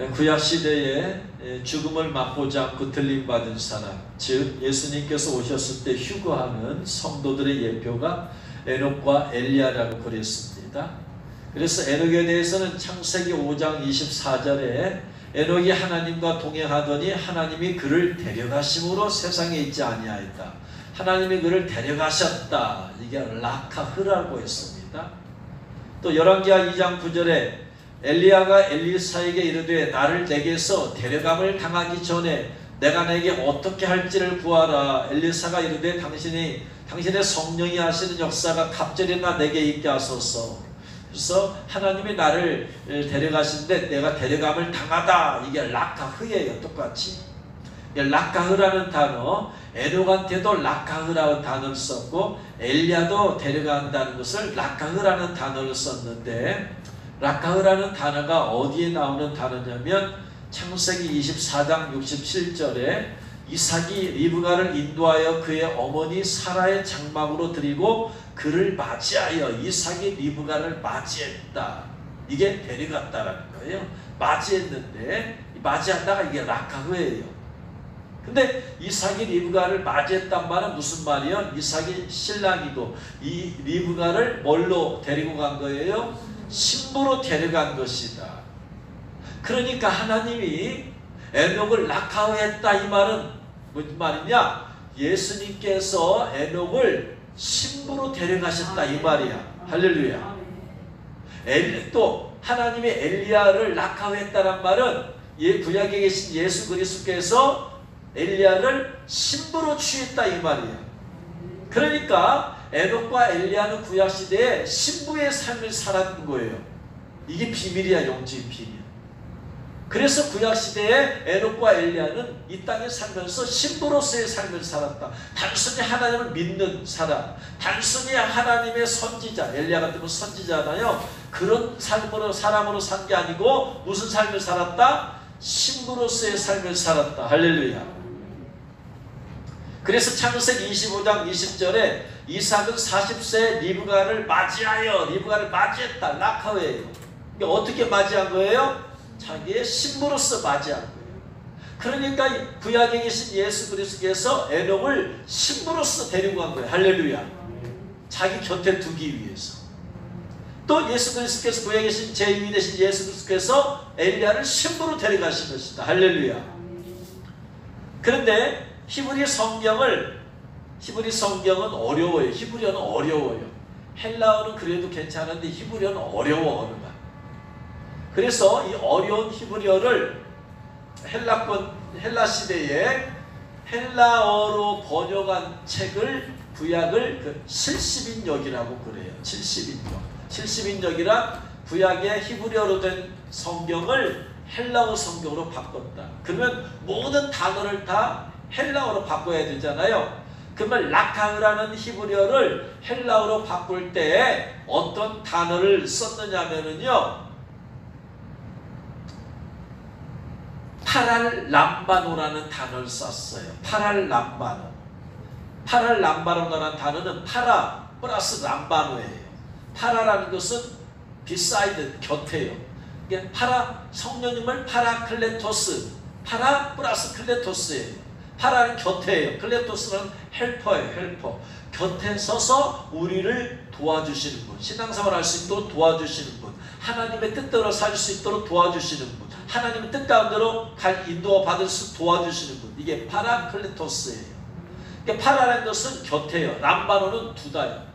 구약시대에 죽음을 맛보지 않고 들림받은 사람, 즉 예수님께서 오셨을 때 휴거하는 성도들의 예표가 에녹과 엘리야라고 그랬습니다. 그래서 에녹에 대해서는 창세기 5장 24절에 에녹이 하나님과 동행하더니 하나님이 그를 데려가심으로 세상에 있지 아니하였다. 하나님이 그를 데려가셨다. 이게 라카흐라고 했습니다. 또 열왕기하 2장 9절에 엘리야가 엘리사에게 이르되 나를 내게서 데려감을 당하기 전에 내가 내게 어떻게 할지를 구하라. 엘리사가 이르되 당신의 성령이 하시는 역사가 갑절이나 내게 있게 하소서. 그래서 하나님이 나를 데려가시는데 내가 데려감을 당하다. 이게 라카흐예요. 똑같이. 라카흐라는 단어, 에녹한테도 라카흐라는 단어를 썼고 엘리야도 데려간다는 것을 라카흐라는 단어를 썼는데, 라카흐라는 단어가 어디에 나오는 단어냐면 창세기 24장 67절에 이삭이 리브가를 인도하여 그의 어머니 사라의 장막으로 드리고 그를 맞이하여 이삭이 리브가를 맞이했다. 이게 데려갔다라는 거예요. 맞이했는데 맞이한다가 이게 라카흐예요. 근데 이삭이 리브가를 맞이했단 말은 무슨 말이에요? 이삭이 신랑이고 이 리브가를 뭘로 데리고 간 거예요? 신부로 데려간 것이다. 그러니까 하나님이 에녹을 라카흐했다. 이 말은 무슨 말이냐? 예수님께서 에녹을 신부로 데려가셨다. 이 말이야. 할렐루야. 또 하나님이 엘리야를 라카흐했다는 말은 구약에 계신 예수 그리스도께서 엘리야를 신부로 취했다. 이 말이야. 그러니까 에녹과 엘리야는 구약시대에 신부의 삶을 살았던 거예요. 이게 비밀이야. 영적인 비밀. 그래서 구약시대에 에녹과 엘리야는 이 땅에 살면서 신부로서의 삶을 살았다. 단순히 하나님을 믿는 사람, 단순히 하나님의 선지자, 엘리야 같은 건 선지자잖아요. 그런 사람으로 산 게 아니고 무슨 삶을 살았다? 신부로서의 삶을 살았다. 할렐루야. 그래서 창세기 25장 20절에 이삭은 40세 리브가를 맞이했다. 라카흐예요. 어떻게 맞이한 거예요? 자기의 신부로서 맞이한 거예요. 그러니까 구약에 계신 예수 그리스도께서 에녹을 신부로서 데리고 간 거예요. 할렐루야. 자기 곁에 두기 위해서. 또 예수 그리스도께서 구약에 계신 제2위 되신 예수 그리스도께서 엘리야를 신부로 데려가신 것이다. 할렐루야. 그런데 히브리 성경은 어려워요. 히브리어는 어려워요. 헬라어는 그래도 괜찮은데 히브리어는 어려워. 언어가. 그래서 이 어려운 히브리어를 헬라 시대에 헬라어로 번역한 책을 구약을 70인역이라고 그래요. 70인역이라 구약의 히브리어로 된 성경을 헬라어 성경으로 바꿨다. 그러면 모든 단어를 다 헬라어로 바꿔야 되잖아요. 그러면 라카흐라는 히브리어를 헬라어로 바꿀 때 어떤 단어를 썼느냐면요, 파랄람바노라는 단어를 썼어요. 파랄람바노라는 단어는 파라 플러스 람바노예요. 파라라는 것은 beside, 곁에요. 이게 성령님을 파라클레토스, 파라 플러스 클레토스예요. 파라는 곁에예요. 클레토스는 헬퍼예요. 헬퍼. 곁에 서서 우리를 도와주시는 분, 신앙생활 할 수 있도록 도와주시는 분, 하나님의 뜻대로 살 수 있도록 도와주시는 분, 하나님의 뜻 가운데로 인도와 받을 수 도와주시는 분. 이게 파라클레토스예요. 그러니까 파라라는 것은 곁에요. 람바노는 두다요.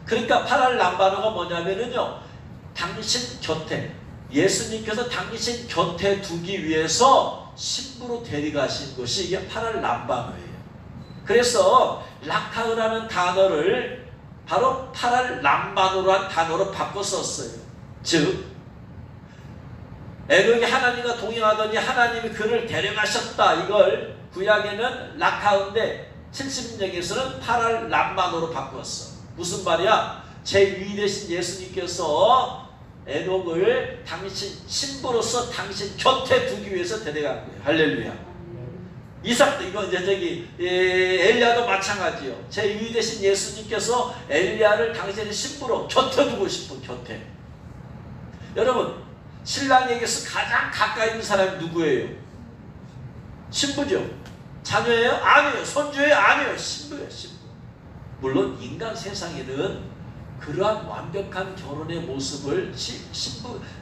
그러니까 파랄람바노가 뭐냐면은요, 당신 곁에, 예수님께서 당신 곁에 두기 위해서 신부로 데려가신 것이 이게 파랄람바노예요. 그래서 라카흐라는 단어를 바로 파랄람바노라는 단어로 바꿔 썼어요. 즉 에녹이 하나님과 동행하더니 하나님이 그를 데려가셨다. 이걸 구약에는 라카흐인데 70인역에서는 파랄람바노로 바꿨어. 무슨 말이야? 제2위 되신 예수님께서 에녹을 당신 신부로서 당신 곁에 두기 위해서 데려간 거예요. 할렐루야. 이삭도 이거 이제 엘리야도 마찬가지요. 제2위 되신 예수님께서 엘리야를 당신의 신부로 곁에 두고 싶은 곁에. 여러분, 신랑에게서 가장 가까이 있는 사람이 누구예요? 신부죠. 자녀예요? 아니에요. 손주예요? 아니에요. 신부예요. 신부. 물론 인간 세상에는 그러한 완벽한 결혼의 모습을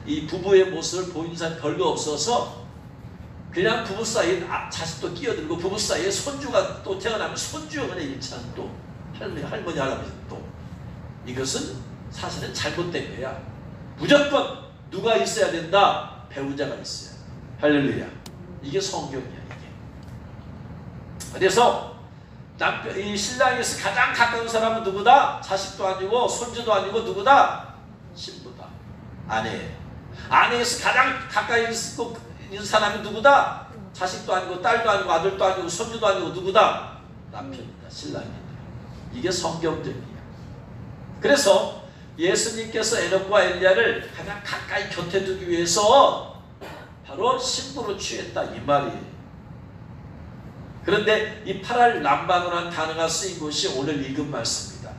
이 부부의 모습을 보이는 사람이 별로 없어서 그냥 부부 사이에 자식도 끼어들고 부부 사이에 손주가 또 태어나면 손주가 그냥 일치하는 또 할머니 할아버지 또 이것은 사실은 잘못된 거야. 무조건 누가 있어야 된다? 배우자가 있어야 돼. 할렐루야. 이게 성경이야. 이게. 그래서 이 신랑에서 가장 가까운 사람은 누구다? 자식도 아니고 손주도 아니고 누구다? 신부다. 아내예요. 아내에서 가장 가까이 있는 사람이 누구다? 자식도 아니고 딸도 아니고 아들도 아니고 손주도 아니고 누구다? 남편이다. 신랑이다. 이게 성경적이야. 그래서 예수님께서 에녹과 엘리야를 가장 가까이 곁에 두기 위해서 바로 신부로 취했다 이 말이에요. 그런데 이 파랄 람반이라는 단어가 쓰인 곳이 오늘 읽은 말씀입니다.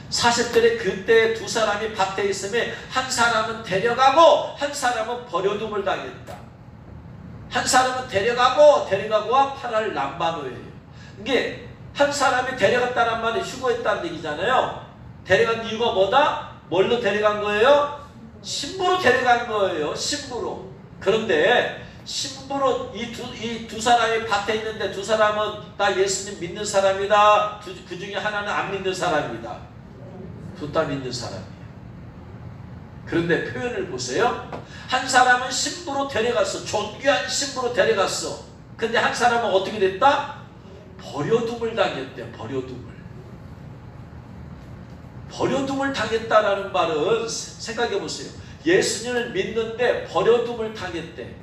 40절에 그때 두 사람이 밭에 있음에 한 사람은 데려가고 한 사람은 버려둠을 당했다. 한 사람은 데려가고와 파랄 람반호예요. 이게 한 사람이 데려갔다는 말이 휴거했다는 얘기잖아요. 데려간 이유가 뭐다? 뭘로 데려간 거예요? 신부로 데려간 거예요. 신부로. 그런데 신부로 이 두 사람이 밭에 있는데 두 사람은 다 예수님 믿는 사람이다. 그 중에 하나는 안 믿는 사람이다. 둘 다 믿는 사람이에요. 그런데 표현을 보세요. 한 사람은 신부로 데려갔어. 존귀한 신부로 데려갔어. 근데 한 사람은 어떻게 됐다? 버려둠을 당했대. 버려둠을 당했다라는 말은 생각해 보세요. 예수님을 믿는데 버려둠을 당했대.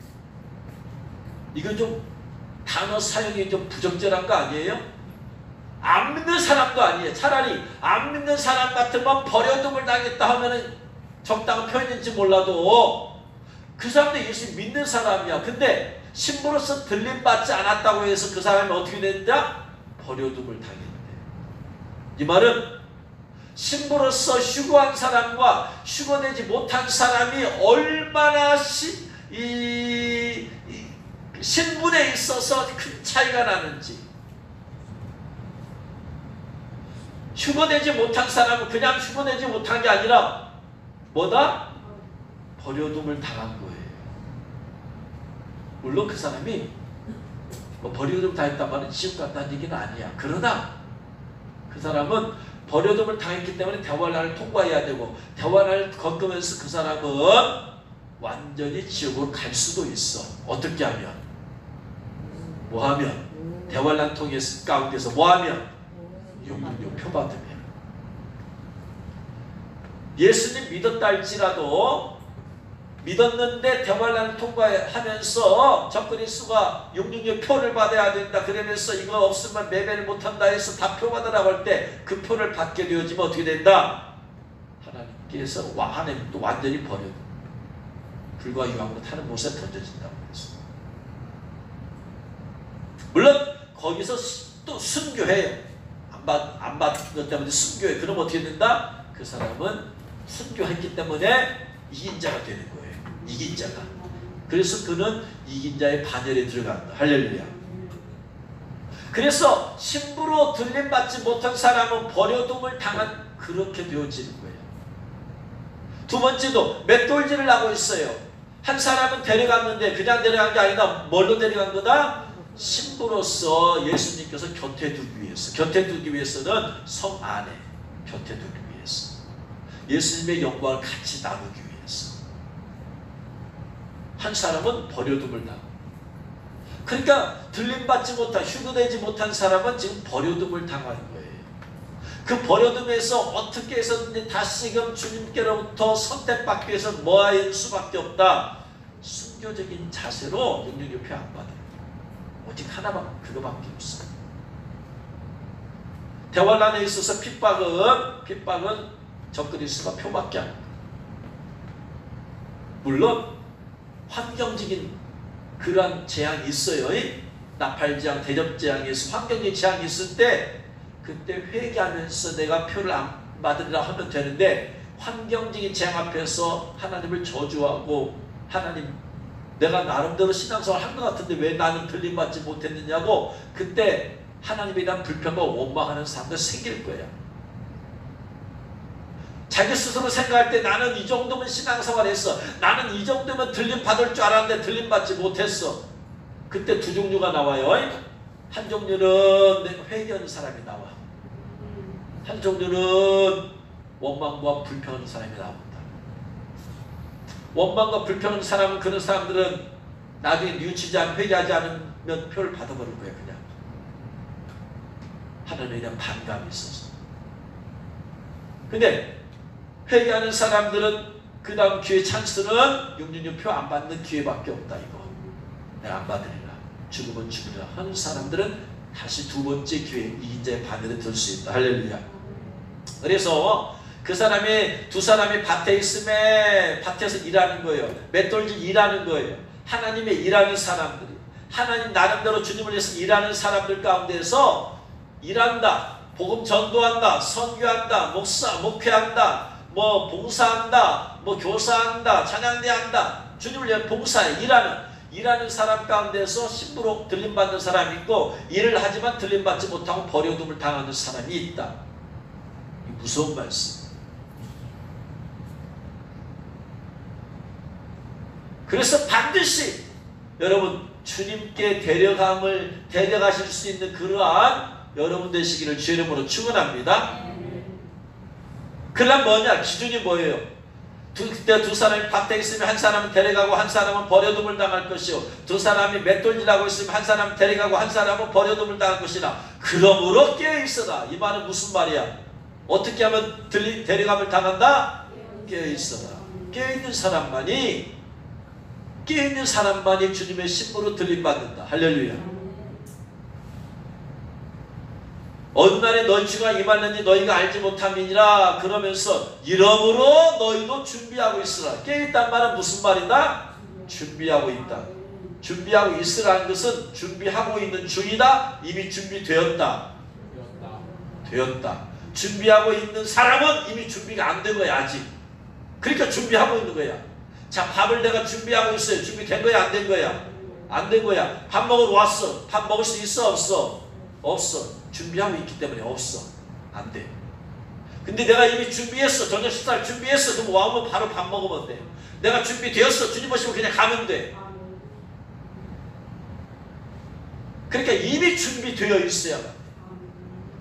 이건 좀 단어 사용이 좀 부적절한 거 아니에요? 안 믿는 사람도 아니에요. 차라리 안 믿는 사람 같으면 버려둠을 당했다 하면은 적당한 표현인지 몰라도 그 사람도 예수 믿는 사람이야. 근데 신부로서 들림받지 않았다고 해서 그 사람이 어떻게 됐냐? 버려둠을 당했대. 이 말은 신부로서 휴거한 사람과 휴거되지 못한 사람이 얼마나 신분에 있어서 큰 차이가 나는지. 휴거되지 못한 사람은 그냥 휴거되지 못한 게 아니라 뭐다? 버려둠을 당한 거예요. 물론 그 사람이 버려둠 당했단 말은 지옥 갔다는 얘기는 아니야. 그러나 그 사람은 버려둠을 당했기 때문에 대환란을 통과해야 되고 대환란을 겪으면서 그 사람은 완전히 지옥으로 갈 수도 있어. 어떻게 하면? 뭐하면? 대환란 통해서 가운데서 뭐하면? 용궁 표받으면. 예수님 믿었다 할지라도 믿었는데 대환란을 통과하면서 적그리스도가 용궁의 표를 받아야 된다. 그러면서 이거 없으면 매매를 못한다 해서 다 표 받으라고 할 때 그 표를 받게 되어지면 어떻게 된다? 하나님께서 하나님 또 완전히 버려 불과 유황으로 타는 못에 던져진다고 그랬어. 물론 거기서 또 순교해요. 안 받은 것 때문에 순교해. 그럼 어떻게 된다? 그 사람은 순교했기 때문에 이긴 자가 되는 거예요. 이긴 자가. 그래서 그는 이긴 자의 반열에 들어간다. 할렐루야. 그래서 신부로 들림받지 못한 사람은 버려둠을 당한 그렇게 되어지는 거예요. 두 번째도 맷돌질을 하고 있어요. 한 사람은 데려갔는데 그냥 데려간 게 아니라 뭘로 데려간 거다? 신부로서 예수님께서 곁에 두기 위해서. 곁에 두기 위해서는 성 안에 곁에 두기 위해서. 예수님의 영광을 같이 나누기 위해서. 한 사람은 버려둠을 당하고. 그러니까 들림받지 못한, 휴거되지 못한 사람은 지금 버려둠을 당하는 거예요. 그 버려둠에서 어떻게 해서든지 다시금 주님께로부터 선택받기 위해서 뭐할 수밖에 없다. 순교적인 자세로 영육의 표 안 받아요. 오직 하나만, 그거밖에 없어. 대환란에 있어서 핍박은 적그리스도가 표밖에 안 돼요. 물론 환경적인 그러한 재앙이 있어요. 나팔재앙, 대접재앙에서 환경적인 재앙이 있을 때 그때 회개하면서 내가 표를 안 받으리라 하면 되는데 환경적인 재앙 앞에서 하나님을 저주하고 하나님, 내가 나름대로 신앙생활 한 것 같은데 왜 나는 들림받지 못했느냐고 그때 하나님에 대한 불평과 원망하는 사람들 생길 거예요. 자기 스스로 생각할 때 나는 이 정도면 신앙생활 했어. 나는 이 정도면 들림받을 줄 알았는데 들림받지 못했어. 그때 두 종류가 나와요. 한 종류는 회개하는 사람이 나와. 한 종류는 원망과 불평하는 사람이 나옵니다. 원망과 불평하는 사람은 그런 사람들은 나중에 뉘우치지 않고 회개하지 않으면 표를 받아버릴 거예요. 그냥 하나님에 대한 반감이 있어서. 근데 회개하는 사람들은 그 다음 기회 찬스는 666표 안 받는 기회밖에 없다. 이거 내가 안 받으리라, 죽으면 죽으리라 하는 사람들은 다시 두 번째 기회, 이인자의 바늘에 들 수 있다. 할렐루야. 그래서 그 사람이, 두 사람이 밭에 있음에 밭에서 일하는 거예요. 맷돌질 일하는 거예요. 하나님의 일하는 사람들이, 하나님 나름대로 주님을 위해서 일하는 사람들 가운데서 일한다, 복음 전도한다, 선교한다, 목회한다, 뭐 봉사한다, 뭐 교사한다, 찬양대한다, 주님을 위해 봉사해 일하는 사람 가운데서 심부록 들림받는 사람이 있고, 일을 하지만 들림받지 못하고 버려둠을 당하는 사람이 있다. 무서운 말씀. 그래서 반드시 여러분 주님께 데려가실 수 있는 그러한 여러분 되시기를 주의 이름으로 축원합니다. 그러면 뭐냐? 기준이 뭐예요? 그때 두 사람이 밭에 있으면 한 사람은 데려가고 한 사람은 버려둠을 당할 것이요, 두 사람이 맷돌질하고 있으면 한 사람은 데려가고 한 사람은 버려둠을 당할 것이라. 그러므로 깨어있어라. 이 말은 무슨 말이야? 어떻게 하면 데려감을 당한다? 깨어있어라. 깨어있는 사람만이 주님의 신부로 들림받는다. 할렐루야. 어느 날에 너희 주가 임하느니 너희가 알지 못함이니라. 그러면서 이러므로 너희도 준비하고 있으라. 깨어있단 말은 무슨 말이다? 준비하고 있다. 준비하고 있으라는 것은 준비하고 있는 중이다. 이미 준비되었다. 되었다. 준비하고 있는 사람은 이미 준비가 안 된 거야. 아직. 그러니까 준비하고 있는 거야. 자, 밥을 내가 준비하고 있어요. 준비된 거야? 안 된 거야? 안 된 거야. 밥 먹으러 왔어. 밥 먹을 수 있어? 없어? 없어. 준비하고 있기 때문에 없어. 안 돼. 근데 내가 이미 준비했어. 저녁 식사를 준비했어. 그럼 와오면 바로 밥 먹으면 돼. 내가 준비되었어. 주님 오시면 그냥 가면 돼. 그러니까 이미 준비되어 있어야 돼.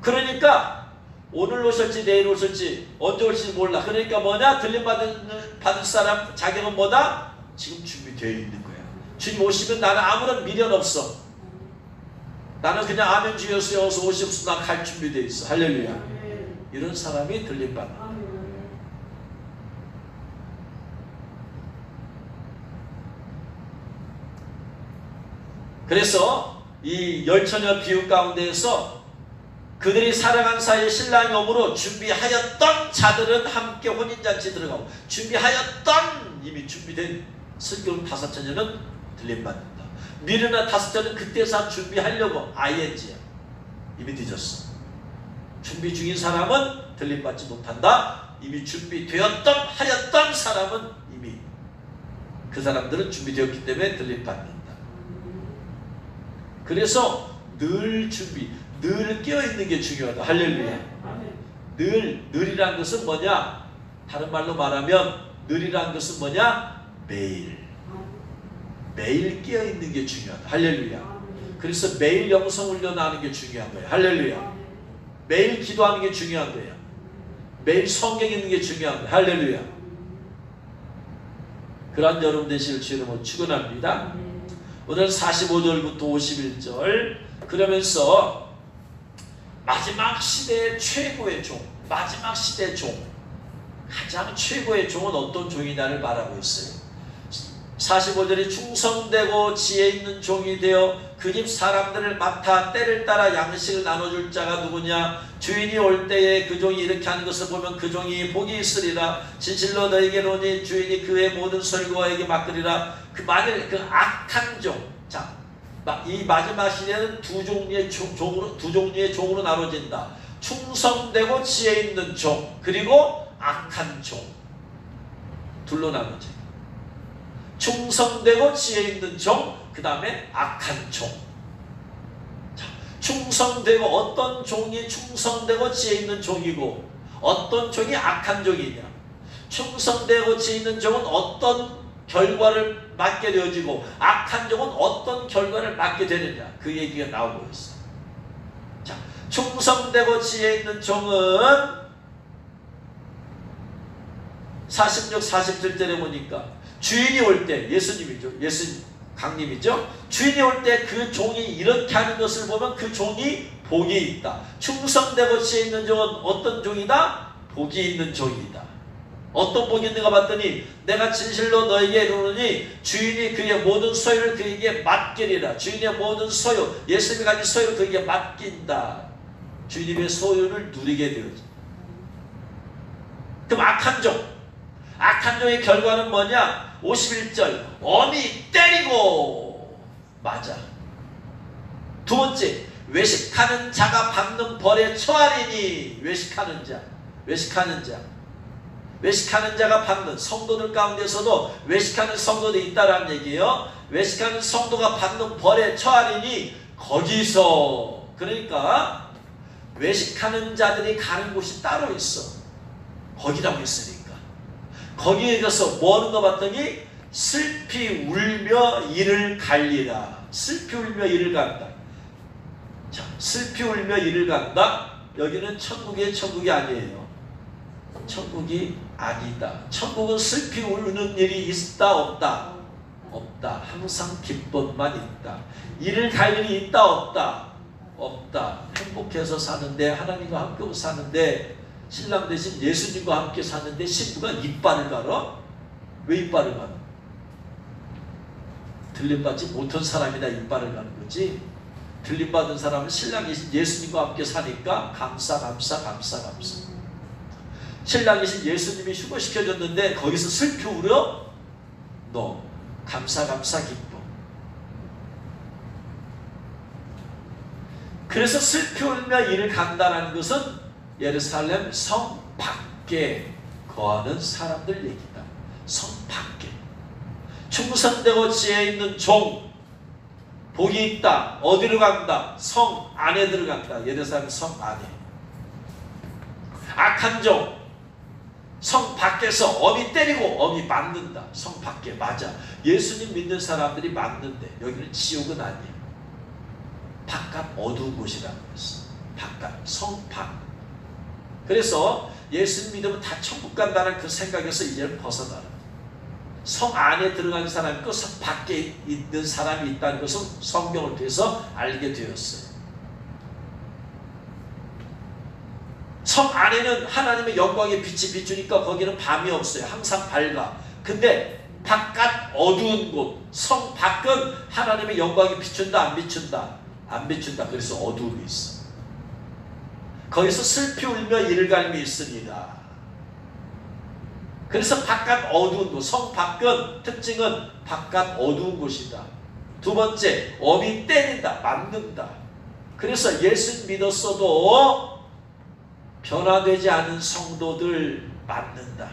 그러니까 오늘 오실지 내일 오실지 언제 올지 몰라. 그러니까 뭐냐? 들림받을 사람 자격은 뭐다? 지금 준비되어 있는 거야. 주님 오시면 나는 아무런 미련 없어. 나는 그냥 아멘 주여서 어서 오십시오. 난 갈 준비되어 있어. 할렐루야. 이런 사람이 들림받는다. 그래서 이 열처녀 비유 가운데에서 그들이 살아간 사이에 신랑이 오므로 준비하였던 자들은 함께 혼인잔치 들어가고, 준비하였던 이미 준비된 슬기로운 다섯 처녀는 들림받는다. 미르나 다섯 처녀는 그때서 준비하려고 ING야. 이미 늦었어. 준비 중인 사람은 들림받지 못한다. 이미 준비되었던 하였던 사람은 이미 그 사람들은 준비되었기 때문에 들림받는다. 그래서 늘 늘 깨어있는 게 중요하다. 할렐루야. 늘이란 것은 뭐냐? 다른 말로 말하면 늘이란 것은 뭐냐? 매일 깨어있는 게 중요하다. 할렐루야. 그래서 매일 영성훈련 하는 게 중요한 거예요. 할렐루야. 매일 기도하는 게 중요한 거예요. 매일 성경 읽는 게 중요한 거예요. 할렐루야. 그러한 여러분 되시길 주님으로 축원합니다. 오늘 45절부터 51절. 그러면서 마지막 시대의 최고의 종, 마지막 시대의 종, 가장 최고의 종은 어떤 종이냐를 말하고 있어요. 45절이 충성되고 지혜 있는 종이 되어 그 집 사람들을 맡아 때를 따라 양식을 나눠줄 자가 누구냐? 주인이 올 때에 그 종이 이렇게 하는 것을 보면 그 종이 복이 있으리라. 진실로 너에게로니 주인이 그의 모든 설거에게 맡으리라. 만일 그 악한 종, 자, 이 마지막 시대는 두 종류의 종으로 나눠진다. 충성되고 지혜 있는 종, 그리고 악한 종, 둘로 나눠져. 충성되고 지혜 있는 종, 그 다음에 악한 종. 자, 충성되고 어떤 종이 충성되고 지혜 있는 종이고 어떤 종이 악한 종이냐. 충성되고 지혜 있는 종은 어떤 결과를 맞게 되어지고 악한 종은 어떤 결과를 맞게 되느냐. 그 얘기가 나오고 있어. 자, 충성되고 지혜 있는 종은 46, 47절에 보니까 주인이 올 때, 예수님이죠. 예수님, 강림이죠. 주인이 올 때 그 종이 이렇게 하는 것을 보면 그 종이 복이 있다. 충성되고 지혜 있는 종은 어떤 종이다? 복이 있는 종이다. 어떤 복이 있는가 봤더니 내가 진실로 너에게 이르노니 주인이 그의 모든 소유를 그에게 맡기리라. 주인의 모든 소유, 예수님이 가진 소유를 그에게 맡긴다. 주님의 소유를 누리게 되어지. 그럼 악한 종, 악한 종의 결과는 뭐냐? 51절, 어미 때리고. 맞아. 두 번째, 외식하는 자가 받는 벌에 처하리니. 외식하는 자, 외식하는 자, 외식하는 자가 받는, 성도들 가운데서도 외식하는 성도들이 있다라는 얘기예요. 외식하는 성도가 받는 벌에 처하리니. 거기서, 그러니까 외식하는 자들이 가는 곳이 따로 있어. 거기라고 했으니까. 거기에 가서 뭐 하는 거 봤더니 슬피 울며 이를 갈리라. 슬피 울며 이를 간다. 자, 슬피 울며 이를 간다. 여기는 천국이 아니에요. 천국이 아니다. 천국은 슬피 우는 일이 있다 없다? 없다. 항상 기쁨만 있다. 이를 갈 일이 있다 없다? 없다. 행복해서 사는데, 하나님과 함께 사는데, 신랑 대신 예수님과 함께 사는데 신부가 이빨을 갈아? 왜 이빨을 갈아? 들림받지 못한 사람이나 이빨을 가는 거지. 들림받은 사람은 신랑 대신 예수님과 함께 사니까 감사. 신랑 대신 예수님이 휴거시켜줬는데 거기서 슬피 울어? 너 감사 기뻐. 그래서 슬피 울며 이를 간다는 것은 예루살렘 성 밖에 거하는 사람들 얘기다. 성 밖에. 충성되고 지혜 있는 종, 복이 있다. 어디로 간다? 성 안에 들어간다. 예루살렘 성 안에. 악한 종, 성 밖에서 어미 때리고 어미 맞는다. 성 밖에. 맞아. 예수님 믿는 사람들이 맞는데 여기는 지옥은 아니에요. 바깥 어두운 곳이라고 했어. 바깥, 성 밖. 그래서 예수님 믿으면 다 천국 간다는 그 생각에서 이제는 벗어나라. 성 안에 들어간 사람이 있고 성 밖에 있는 사람이 있다는 것을 성경을 통해서 알게 되었어요. 성 안에는 하나님의 영광의 빛이 비추니까 거기는 밤이 없어요. 항상 밝아. 근데 바깥 어두운 곳, 성 밖은 하나님의 영광이 비춘다 안 비춘다? 안 비춘다. 그래서 어두움이 있어. 거기서 슬피 울며 이를 갈미 있습니다. 그래서 바깥 어두운 곳, 성 밖은 특징은 바깥 어두운 곳이다. 두 번째, 어미 때린다, 맞는다. 그래서 예수 믿었어도 변화되지 않은 성도들 맞는다.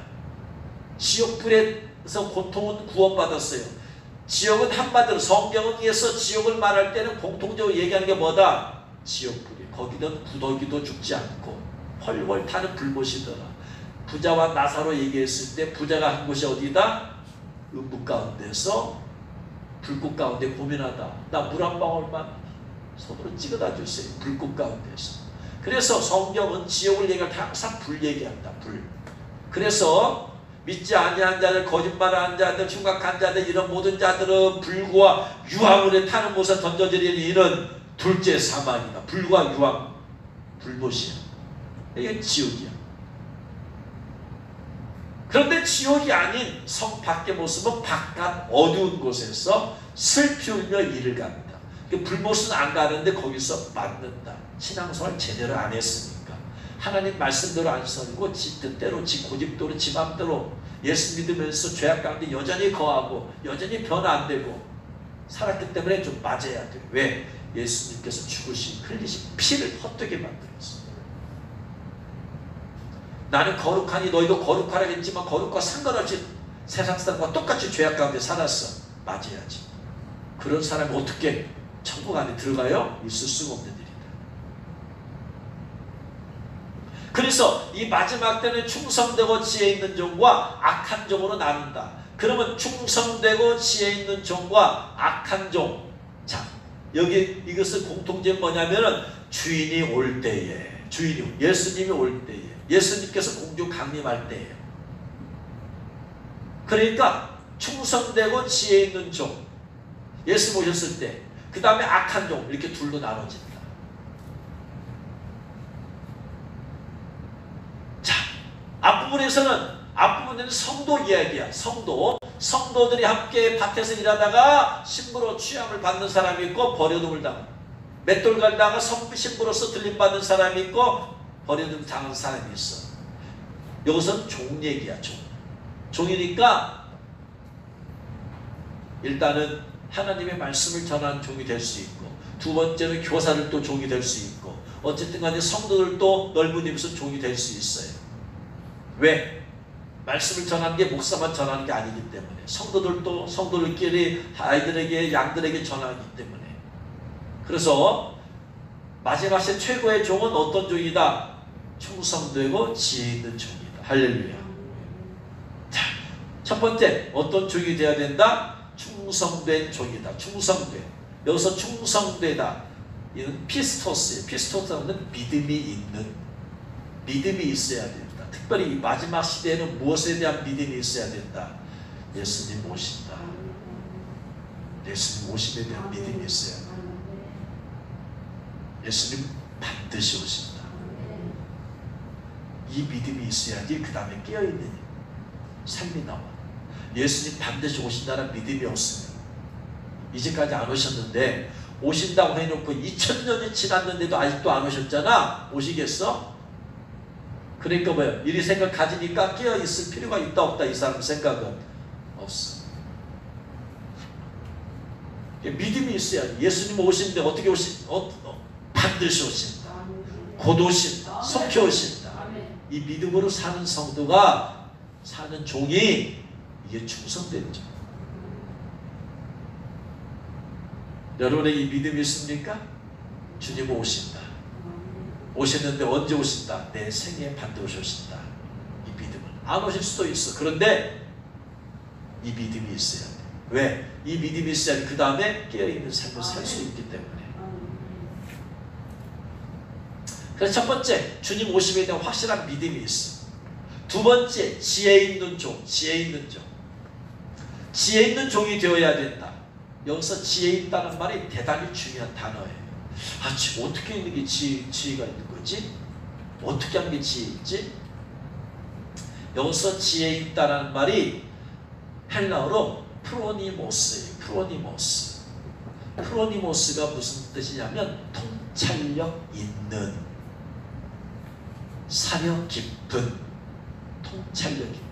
지옥불에서 고통은 구원받았어요. 지옥은 한마디로 성경에서 지옥을 말할 때는 공통적으로 얘기하는 게 뭐다? 지옥불. 거기는 구더기도 죽지 않고 헐헐 타는 불못이더라. 부자와 나사로 얘기했을 때 부자가 한 곳이 어디다? 음부 가운데서 불꽃 가운데 고민하다. 나 물 한 방울만 손으로 찍어다 주세요. 불꽃 가운데서. 그래서 성경은 지옥을 얘기할 때 항상 불 얘기한다. 불. 그래서 믿지 아니한 자들, 거짓말하는 자들, 흉악한 자들, 이런 모든 자들은 불과 유황물에 타는 곳에 던져지는 이런 둘째 사망이다. 불과 유황, 불못이야. 이게 지옥이야. 그런데 지옥이 아닌 성 밖의 모습은 바깥 어두운 곳에서 슬피 울며 이를 갑니다. 불못은 안 가는데 거기서 맞는다. 신앙생활 제대로 안 했으니까. 하나님 말씀대로 안 살고 지 뜻대로, 지 고집대로, 지 맘대로 예수 믿으면서 죄악 가운데 여전히 거하고 여전히 변화 안 되고 살았기 때문에 좀 맞아야 돼. 왜? 예수님께서 죽으신, 흘리신 피를 헛되게 만들었어. 나는 거룩하니 너희도 거룩하라 했지만 거룩과 상관없이 세상 사람과 똑같이 죄악 가운데 살았어. 맞아야지. 그런 사람이 어떻게 천국 안에 들어가요? 있을 수가 없는 일이다. 그래서 이 마지막 때는 충성되고 지혜 있는 종과 악한 종으로 나눈다. 그러면 충성되고 지혜 있는 종과 악한 종. 자, 여기 이것의 공통점이 뭐냐면은 주인이 올 때에, 주인이 예수님이 올 때에, 예수님께서 공중 강림할 때예요. 그러니까 충성되고 지혜 있는 종, 예수 오셨을 때, 그 다음에 악한 종, 이렇게 둘로 나눠진다. 자, 앞부분에는 성도 이야기야. 성도들이 함께 밭에서 일하다가 신부로 취함을 받는 사람이 있고 버려둠을 당하고, 맷돌 갈다가 신부로서 들림받은 사람이 있고 버려둠 당한 사람이 있어. 이것은 종 얘기야. 종이니까 일단은 하나님의 말씀을 전하는 종이 될 수 있고, 두 번째는 교사를 또 종이 될 수 있고, 어쨌든 간에 성도들도 넓은 힘에서 종이 될 수 있어요. 왜? 말씀을 전하는 게 목사만 전하는 게 아니기 때문에, 성도들도 성도들끼리 아이들에게, 양들에게 전하기 때문에. 그래서 마지막 시 최고의 종은 어떤 종이다? 충성되고 지혜 있는 종이다. 할렐루야. 자, 첫 번째 어떤 종이 되어야 된다? 충성된 종이다. 충성돼. 여기서 충성되다. 이는 피스토스예요. 피스토스는 믿음이 있어야 된다. 특별히 이 마지막 시대에는 무엇에 대한 믿음이 있어야 된다? 예수님 오신다. 예수님 오심에 대한 믿음이 있어야 된다. 예수님 반드시 오신다. 이 믿음이 있어야지 그 다음에 깨어있는 삶이 나와. 예수님 반드시 오신다는 믿음이 없으면, 이제까지 안 오셨는데 오신다고 해놓고 2000년이 지났는데도 아직도 안 오셨잖아. 오시겠어? 그러니까 뭐야? 이리 생각 가지니까 깨어있을 필요가 있다 없다? 이 사람 생각은 없어. 믿음이 있어야지. 예수님 오시는데 어떻게 반드시 오신다. 곧 오신다. 속히 오신다. 이 믿음으로 사는 성도가, 사는 종이, 이게 충성된 종. 여러분의 이 믿음이 있습니까? 주님 오신다. 오셨는데 언제 오신다? 내 생에 반드시 오신다. 이 믿음은 안 오실 수도 있어. 그런데 이 믿음이 있어야 돼. 왜? 이 믿음이 있어야 그 다음에 깨어있는 삶을 살 수 있기 때문에. 그래서 첫 번째, 주님 오심에 대한 확실한 믿음이 있어. 두 번째, 지혜 있는 종. 지혜 있는 종이 되어야 된다. 여기서 지혜 있다는 말이 대단히 중요한 단어예요. 지금 어떻게 있는 게 지혜가 있는 거지? 어떻게 하는 게 지혜 있지? 여기서 지혜 있다는 말이 헬라어로 프로니모스예요. 프로니모스가 무슨 뜻이냐면 통찰력 있는, 사려 깊은, 통찰력 있는.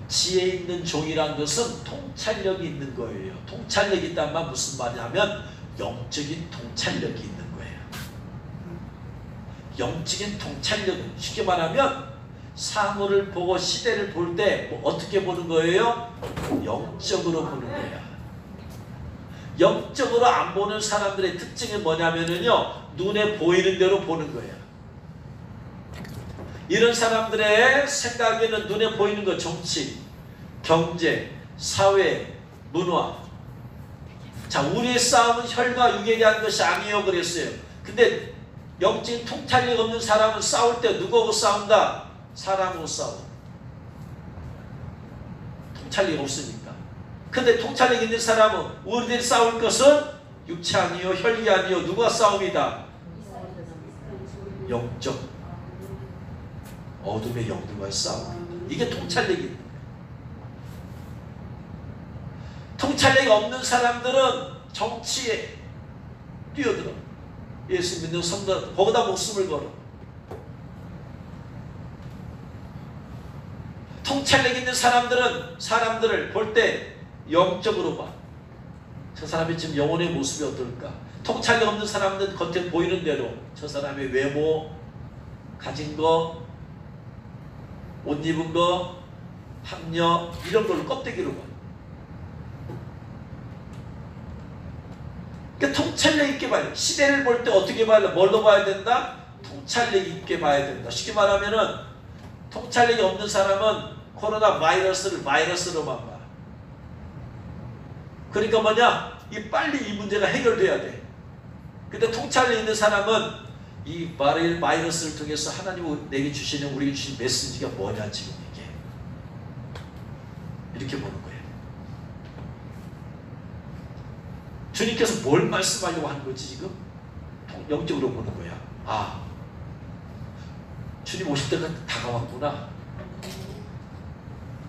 지혜 있는 종이라는 것은 통찰력이 있는 거예요. 통찰력이 있다는 말 무슨 말이냐면 영적인 통찰력이 있는 거예요. 영적인 통찰력은 쉽게 말하면 사물을 보고 시대를 볼 때 어떻게 보는 거예요? 영적으로 보는 거야. 영적으로 안 보는 사람들의 특징이 뭐냐면요, 눈에 보이는 대로 보는 거야. 이런 사람들의 생각에는 눈에 보이는 거, 정치, 경제, 사회, 문화. 자, 우리의 싸움은 혈과 육에 대한 것이 아니에요 그랬어요. 근데 영적인 통찰력 없는 사람은 싸울 때 누구하고 싸운다? 사람하고 싸워. 통찰력 없으니까. 근데 통찰력 있는 사람은 우리들이 싸울 것은 육체 아니요, 혈기 아니요, 누가 싸움이다? 영적. 어둠의 영들과의 싸움. 이게 통찰력이 있는 거예요. 통찰력이 없는 사람들은 정치에 뛰어들어. 예수 믿는 성도 거기다 목숨을 걸어. 통찰력 있는 사람들은 사람들을 볼 때 영적으로 봐. 저 사람이 지금 영혼의 모습이 어떨까? 통찰력 없는 사람들은 겉에 보이는 대로 저 사람의 외모, 가진 거, 옷 입은 거, 학력 이런 걸로 껍데기로 봐. 그러니까 통찰력 있게 봐야 돼. 시대를 볼 때 어떻게 봐야 돼? 뭘로 봐야 된다? 통찰력 있게 봐야 된다. 쉽게 말하면은 통찰력이 없는 사람은 코로나 바이러스를 바이러스로만 봐. 그러니까 뭐냐? 빨리 이 문제가 해결돼야 돼. 근데 통찰력 있는 사람은 이 바이러스를 통해서 하나님이 내게 주시는 우리에게 주신 메시지가 뭐냐 지금 이게. 이렇게 보는 거예요. 주님께서 뭘 말씀하려고 하는 거지 지금? 영적으로 보는 거야. 아, 주님 오실 때가 다가왔구나.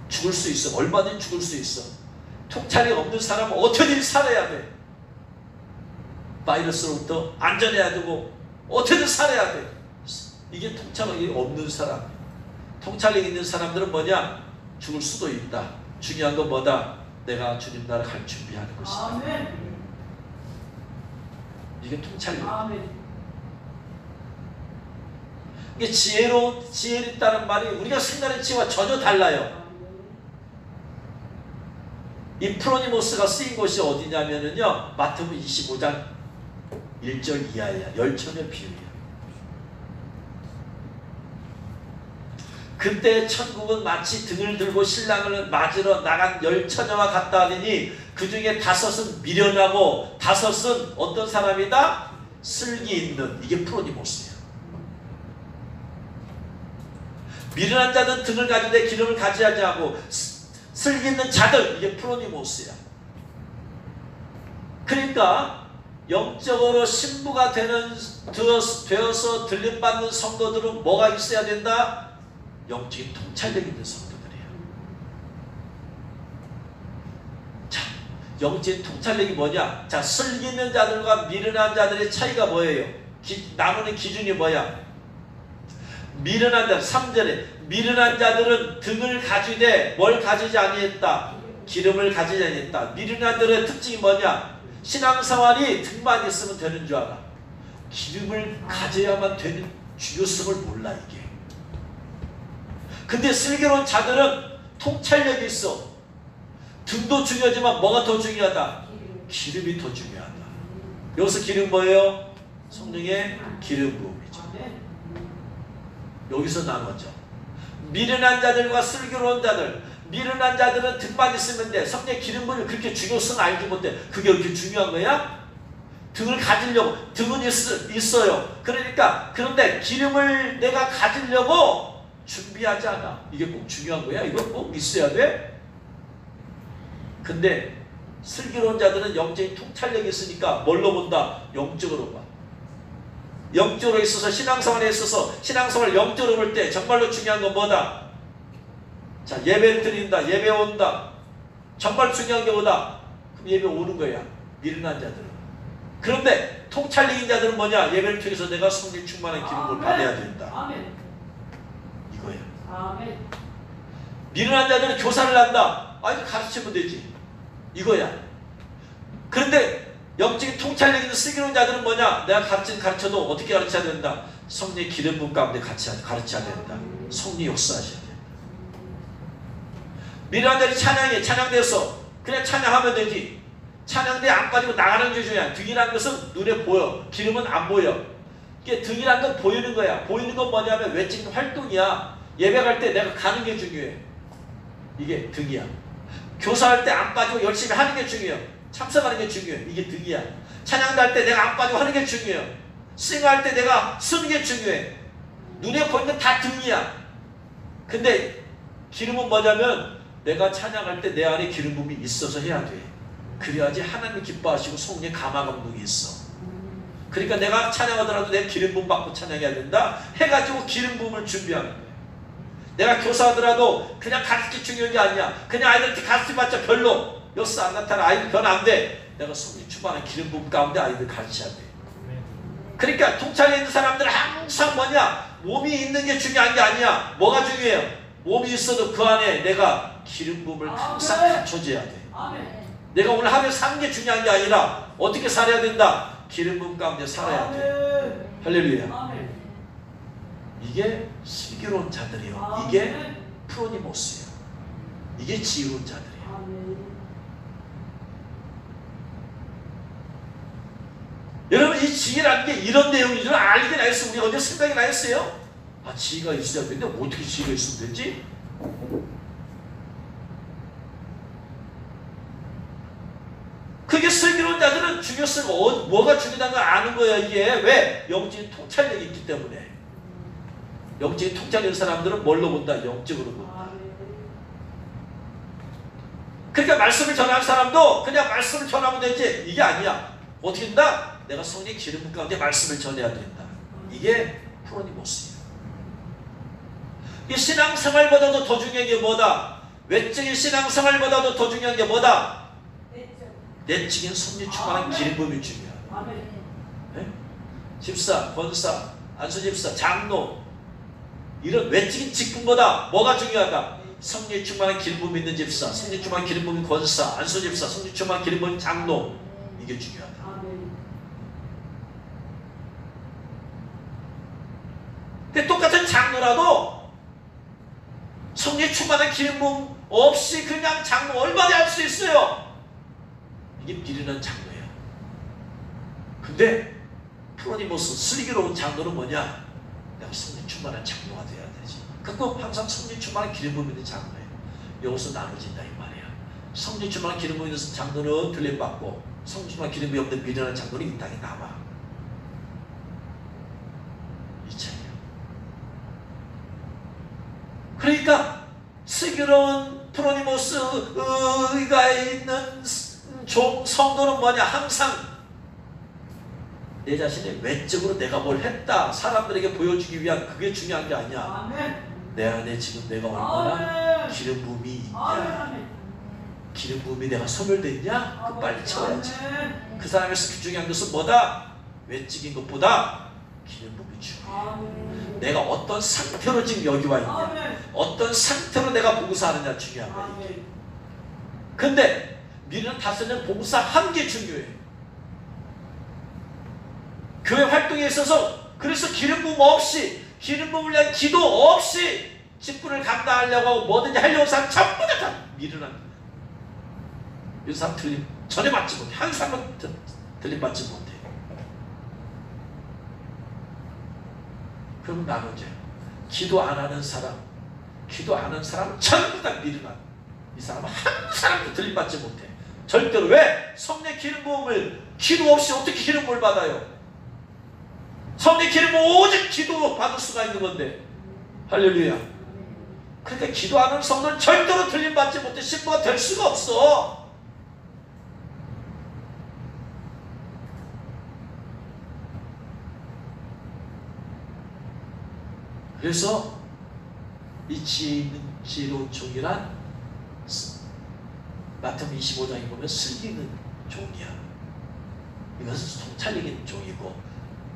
죽을 수 있어. 얼마든지 죽을 수 있어. 통찰력 없는 사람은 어떻게든 살아야 돼. 바이러스로부터 안전해야 되고 어떻게든 살아야 돼. 이게 통찰력이 없는 사람. 통찰력 있는 사람들은 뭐냐? 죽을 수도 있다. 중요한 건 뭐다? 내가 주님 나라 갈 준비하는 것이다. 아멘. 이게 통찰력. 아멘. 이게 지혜롭다는 말이 우리가 생각하는 지혜와 전혀 달라요. 이 프로니모스가 쓰인 곳이 어디냐면은요, 마태복음 25장 1절 이하야. 열처녀 비유야. 그때 천국은 마치 등을 들고 신랑을 맞으러 나간 열처녀와 같다 하더니 그 중에 5은 미련하고 5은 어떤 사람이다? 슬기 있는. 이게 프로니모스야. 미련한 자는 등을 가지되 기름을 가지하지 않고 슬기 있는 자들, 이게 프로니모스야. 그러니까 영적으로 신부가 되어서 들림받는 성도들은 뭐가 있어야 된다? 영적인 통찰력 있는 성도들이야. 자, 영적인 통찰력이 뭐냐? 자, 슬기 있는 자들과 미련한 자들의 차이가 뭐예요? 나누는 기준이 뭐야? 미련한 자, 3절에 미련한 자들은 등을 가지되 뭘 가지지 아니했다? 기름을 가지지 아니했다. 미련한 자들의 특징이 뭐냐? 신앙생활이 등만 있으면 되는 줄 알아. 기름을 가져야만 되는 중요성을 몰라 이게. 근데 슬기로운 자들은 통찰력이 있어. 등도 중요하지만 뭐가 더 중요하다? 기름이 더 중요하다. 여기서 기름 뭐예요? 성령의 기름 부음이죠. 여기서 나눠져. 미련한 자들과 슬기로운 자들. 미련한 자들은 등만 있으면 돼. 성령의 기름 부음이 그렇게 중요성 알지 못해. 그게 그렇게 중요한 거야? 등을 가지려고. 등은 있어요. 그러니까 그런데 기름을 내가 가지려고 준비하지 않아. 이게 꼭 중요한 거야? 이거 꼭 있어야 돼? 근데 슬기로운 자들은 영적인 통찰력이 있으니까 뭘로 본다? 영적으로 봐. 영적으로 있어서 신앙생활에 있어서 신앙생활 영적으로 볼 때 정말로 중요한 건 뭐다? 자, 예배를 드린다. 예배 온다. 정말 중요한 게 뭐다? 그럼 예배 오는 거야. 미련한 자들은. 그런데 통찰력인 자들은 뭐냐? 예배를 통해서 내가 성령 충만한 기름을 받아야 된다. 아멘. 이거야. 아멘. 미련한 자들은 교사를 한다. 아, 이거 가르치면 되지. 이거야. 그런데 영적인 통찰력 있는 슬기로운 자들은 뭐냐? 내가 가르쳐도 어떻게 가르쳐야 된다? 성령의 기름 부음 가운데 가르쳐야 된다. 성령 역사하셔야 된다. 미련한 자들이 찬양해. 찬양돼서 그냥 찬양하면 되지. 찬양대에 안 빠지고 나가는 게 중요해. 등이라는 것은 눈에 보여. 기름은 안 보여. 이게 등이라는 건 보이는 거야. 보이는 건 뭐냐면 외적인 활동이야. 예배 갈 때 내가 가는 게 중요해. 이게 등이야. 교사할 때 안 빠지고 열심히 하는 게 중요해. 참석하는 게 중요해. 이게 등이야. 찬양할 때 내가 안 빠지고 하는 게 중요해. 스윙할 때 내가 쓰는 게 중요해. 눈에 보이는 건 다 등이야. 근데 기름은 뭐냐면 내가 찬양할 때 내 안에 기름 부음이 있어서 해야 돼. 그래야지 하나님 기뻐하시고 성령의 감화 감동이 있어. 그러니까 내가 찬양하더라도 내 기름 부음 받고 찬양해야 된다. 해가지고 기름 부음을 준비하는 거야. 내가 교사하더라도 그냥 가르치기 중요한 게 아니야. 그냥 아이들한테 가르치봤자 별로 역사 안 나타나. 아이들 변 안 돼. 내가 성령 충만한 기름 부음 가운데 아이들 가르쳐야 돼. 그러니까 통찰력 있는 사람들은 항상 뭐냐? 몸이 있는 게 중요한 게 아니야. 뭐가 중요해요? 몸이 있어도 그 안에 내가 기름 부음을 항상 갖춰줘야 돼. 내가 오늘 하루에 사는 게 중요한 게 아니라 어떻게 살아야 된다? 기름 부음 가운데 살아야 돼. 할렐루야. 이게 슬기로운 자들이요. 이게 프로니모스예요. 이게 지혜로운 자들이에요. 여러분, 이 지혜라는 게 이런 내용인 줄 알긴 알겠어요. 우리가 언제 생각이 나겠어요? 아, 지혜가 있어야 되는데 어떻게 지혜가 있으면 되지? 그게 슬기로운 자들은 중요성, 뭐가 중요하다는 걸 아는 거야. 이게 왜? 영적인 통찰력이 있기 때문에. 영적인 통찰력 있는 사람들은 뭘로 본다? 영적으로 본다. 그러니까 말씀을 전하는 사람도 그냥 말씀을 전하면 되지, 이게 아니야. 어떻게 된다? 내가 성령의 기름 가운데 말씀을 전해야 된다. 이게 프로니모스예요. 이 신앙생활보다도 더 중요한 게 뭐다? 외적인 신앙생활보다도 더 중요한 게 뭐다? 내적인 성령 충만한 기름 부음이 중요하다. 네? 집사, 권사, 안수집사, 장로, 이런 외적인 직분보다 뭐가 중요하다? 성령 충만한 기름 부음이 있는 집사, 성령 충만한 기름 부음이 권사, 안수집사, 성령 충만한 기름 부음이 장로, 이게 중요하다. 근데 똑같은 장로라도 성령 충만한 기름 부음 없이 그냥 장로 얼마나 할 수 있어요? 이게 미련한 장로예요. 근데 프로니모스, 슬기로운 장로는 뭐냐? 내가 성령 충만한 장로가 돼야 되지. 그거 항상 성령 충만한 기름 부음 있는 장로예요. 여기서 나눠진다 이 말이야. 성령 충만한 기름 부음 있는 장로는 들림받고, 성령 충만한 기름 부음 없는 미련한 장로는 이 땅에 남아. 이 차이야. 그러니까 슬기로운 프로니모스가 있는 성도는 뭐냐? 항상 내 자신이 외적으로 내가 뭘 했다, 사람들에게 보여주기 위한 그게 중요한 게 아니야. 내 안에 지금 내가 얼마나 기름 부음이 있냐, 기름 부음이 내가 소멸됐냐, 그 빨리 채워야지. 그 사람에서 중요한 것은 뭐다? 외적인 것보다 기름 부음이 중요해. 내가 어떤 상태로 지금 여기 와 있냐, 어떤 상태로 내가 봉사하느냐 중요한 거야. 이게. 근데 미련한 다스는 봉사한 게 중요해. 교회 활동에 있어서 그래서 기름 부음 없이, 기름 부음을 위한 기도 없이 직분을 감당하려고 하고 뭐든지 하려고 하는 사람 전부 다 미련한. 이 사람 들림 전혀 받지 못해. 한 사람은 들림 받지 못해. 그럼 나누죠. 기도 안 하는 사람, 기도 안 하는 사람은 전부 다 미련한. 이 사람은 한 사람도 들림 받지 못해. 절대로. 왜? 성령 기름 부음을 기도 없이 어떻게 기름 부음을 받아요? 성령 기름 부음 오직 기도로 받을 수가 있는 건데. 할렐루야. 그러니까 기도하는 성도는 절대로 들림 받지 못해. 신부가 될 수가 없어. 그래서 이 지혜로운 종이란 마태복음 25장에 보면 슬기는 종이야. 이것은 통찰력 있는 종이고,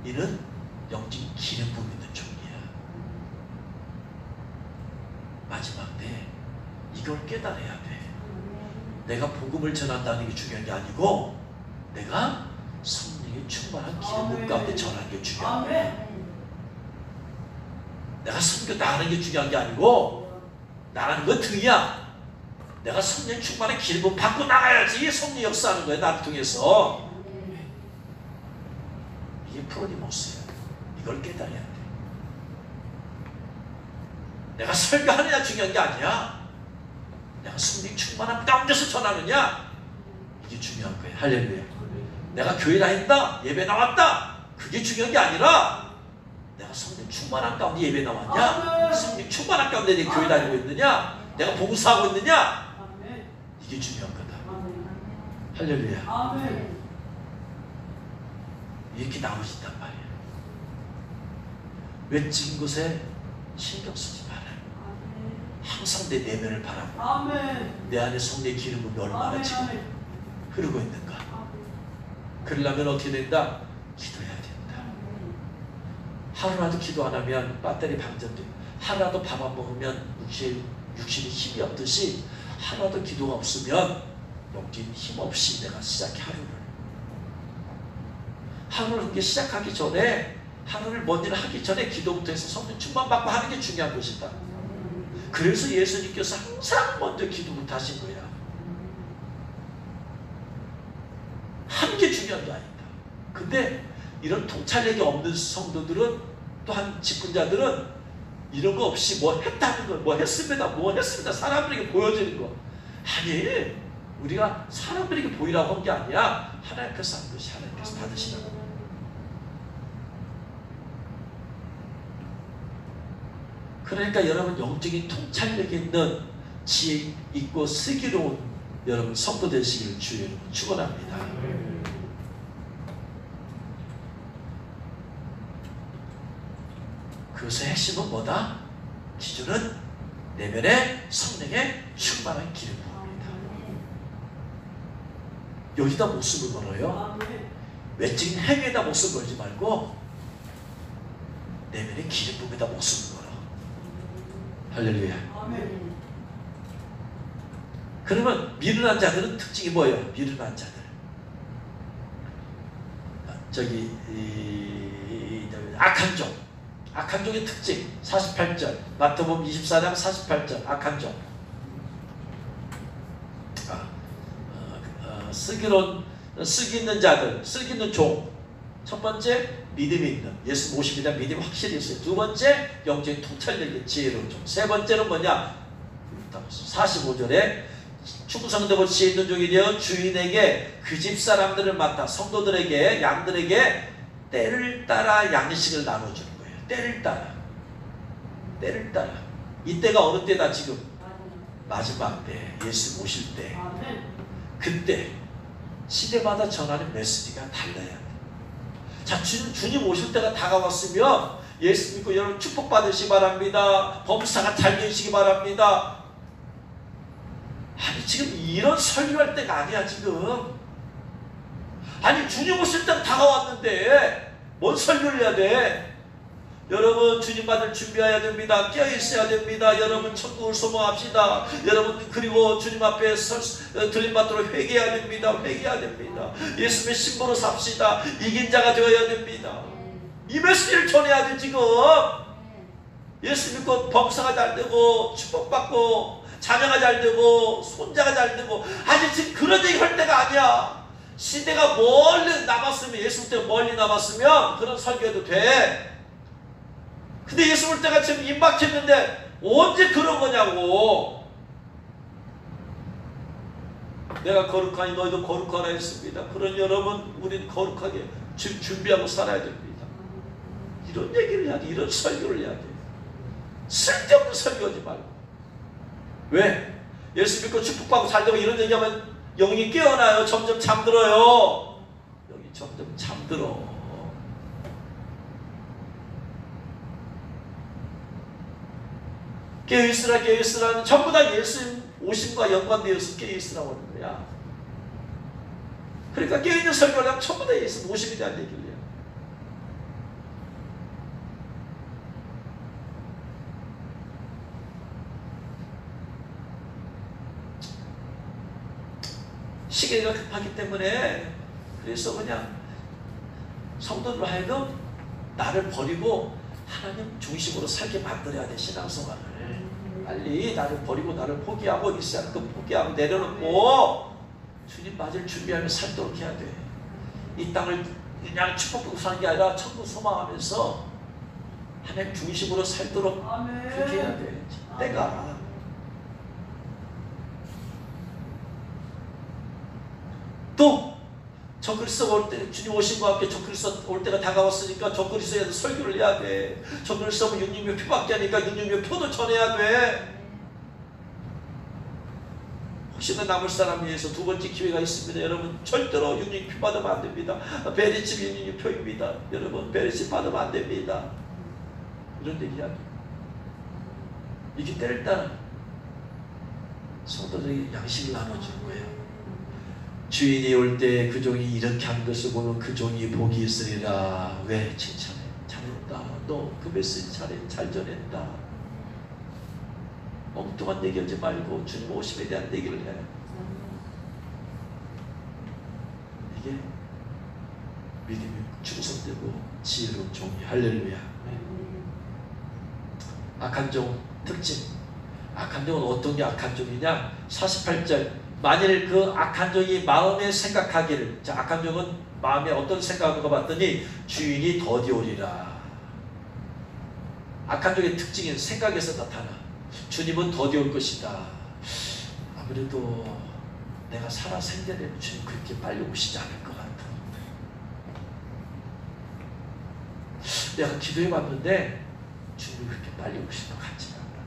이는 영적인 기름 부음 있는 종이야. 마지막 때 이걸 깨달아야 돼. 내가 복음을 전한다는 게 중요한 게 아니고, 내가 성령의 충만한 기름 부음 가운데 전하는 게 중요한 거야. 내가 선교 나가는 게 중요한 게 아니고, 나가는 건 등이야. 내가 성령 충만한 기름 부음 받고 나가야지 성령 역사하는 거야, 나를 통해서. 이게 프로니모스야. 이걸 깨달아야 돼. 내가 설교하느냐 중요한 게 아니야. 내가 성령 충만한 가운데서 전하느냐, 이게 중요한 거야. 할렐루야. 내가 교회 다닌다, 예배 나왔다, 그게 중요한 게 아니라 내가 성령 충만한 가운데 예배 나왔냐, 성령 충만한 가운데 내 교회 다니고 있느냐, 내가 봉사하고 있느냐, 이게 중요한 거다. 할렐루야. 이렇게 나눠진단 말이야. 외적인 것에 신경 쓰지 마라. 항상 내 내면을 바라보고, 내 안에 성령의 기름은 얼마나 지금 흐르고 있는가. 그러려면 어떻게 된다? 기도해야 된다. 하루라도 기도 안 하면 배터리 방전돼. 하루라도 밥 안 먹으면 육신이 힘이 없듯이, 하루라도 기도가 없으면 영적인 힘 없이 내가 시작해. 하루를 그렇게 시작하기 전에, 하루를 뭔 일을 하기 전에 기도부터 해서 성령 충만 받고 하는 게 중요한 것이다. 그래서 예수님께서 항상 먼저 기도부터 하신 거야. 한 게 중요한 게 아니다. 근데 이런 통찰력이 없는 성도들은, 또한 직분자들은 이런 거 없이 뭐 했다는 거, 뭐 했습니다, 사람들에게 보여지는 거. 아니, 우리가 사람들에게 보이라고 한 게 아니야. 하나님께서 한 것이 하나님께서 받으시는 거. 그러니까 여러분, 영적인 통찰력이 있는, 지혜 있고 슬기로운 여러분 성도 되시기를 주의 이름으로 축원합니다. 그것의 핵심은 뭐다? 기준은 내면의 성령의 충만한 기름 부음입니다. 여기다 목숨을 걸어요. 외적인 행위에다 목숨 걸지 말고 내면의 기름 부음에다 목숨을 걸어. 할렐루야. 그러면 미련한 자들은 특징이 뭐예요? 미련한 자들. 악한 종. 악한 종의 특징 48절, 마태복음 24장 48절. 악한 종. 슬기 있는 자들, 슬기 있는 종. 첫 번째, 믿음이 있는, 예수 모십니다. 믿음이 확실히 있어요. 두 번째, 영적인 통찰력의 지혜로운 종. 세 번째는 뭐냐? 45절에 충성되고 지혜 있는 종이 되어 주인에게 그 집 사람들을 맡아 성도들에게, 양들에게 때를 따라 양식을 나눠주는 거예요. 때를 따라. 이때가 어느 때다 지금? 마지막 때, 예수 오실 때. 그때 시대마다 전하는 메시지가 달라야 돼. 자, 주님 오실 때가 다가왔으면 예수 믿고 여러분 축복받으시기 바랍니다. 범사가 잘 되시기 바랍니다. 아니, 지금 이런 설교할 때가 아니야 지금. 아니, 주님 오실 때가 다가왔는데 뭔 설교를 해야 돼? 여러분, 주님 받을 준비해야 됩니다. 깨어있어야 됩니다. 여러분, 천국을 소망합시다. 여러분, 그리고 주님 앞에 들림받도록 회개해야 됩니다. 예수님의 신부로 삽시다. 이긴 자가 되어야 됩니다. 이 메시지를 전해야 돼 지금. 예수 믿고 범사가 잘 되고 축복받고 자녀가 잘 되고 손자가 잘 되고, 아직 지금 그런 얘기 할 때가 아니야. 시대가 멀리 남았으면, 예수 때가 멀리 남았으면 그런 설교해도 돼. 근데 예수 올 때가 지금 임박했는데 언제 그런 거냐고. 내가 거룩하니 너희도 거룩하라 했습니다. 그런 여러분, 우리는 거룩하게 준비하고 살아야 됩니다. 이런 얘기를 해야 돼. 이런 설교를 해야 돼. 쓸데없는 설교하지 말고. 왜? 예수 믿고 축복받고 살려고 이런 얘기하면 영이 깨어나요. 점점 잠들어요. 영이 점점 잠들어. 깨어있으라는 전부 다 예수 오심과 연관되어서 깨어있으라고 하는 거야. 그러니까 깨어있는 설교를 하면 전부 다 예수 오심에 대한 얘기를 해요. 시계가 급하기 때문에, 그래서 그냥 성도들 하여금 나를 버리고 하나님 중심으로 살게 만들어야 돼. 신앙생활을 빨리 나를 버리고 나를 포기하고 있어야 그 포기하고 내려놓고 주님 맞을 준비하며 살도록 해야 돼. 이 땅을 그냥 축복받고 사는 게 아니라 천국 소망하면서 하나님 중심으로 살도록 그렇게 해야 돼. 때가 또 적그리스도 올 때, 주님 오심과 함께 적그리스도 올 때가 다가왔으니까 적그리스도에 설교를 해야 돼. 적그리스도는 육육묘 표밖에 하니까 육육묘 표도 전해야 돼. 혹시나 남을 사람 위해서 두 번째 기회가 있습니다. 여러분, 절대로 육육묘 표 받으면 안 됩니다. 베리집 육육묘 표입니다. 여러분, 베리집 받으면 안 됩니다. 이런 얘기 해야 돼. 이게 때를 따라 성도들에게 양식을 나눠주는 거예요. 주인이 올 때 그 종이 이렇게 한 것을 보면 그 종이 복이 있으리라. 왜? 칭찬해. 잘했다. 너 그 메시지 잘 전했다. 엉뚱한 얘기하지 말고 주님 오심에 대한 얘기를 해. 이게 믿음이 충성되고 지혜로운 종이. 할렐루야. 악한 종 특징. 악한 종은 어떤 게 악한 종이냐? 48절. 만일 그 악한 종이 마음에 생각하기를, 자, 악한 종은 마음에 어떤 생각하는 거 봤더니 주인이 더디오리라. 악한 종의 특징은 생각에서 나타나. 주님은 더디올 것이다. 아무래도 내가 살아 생전에는 주님 그렇게 빨리 오시지 않을 것 같아. 내가 기도해 봤는데 주님이 그렇게 빨리 오실 것 같지가 않아.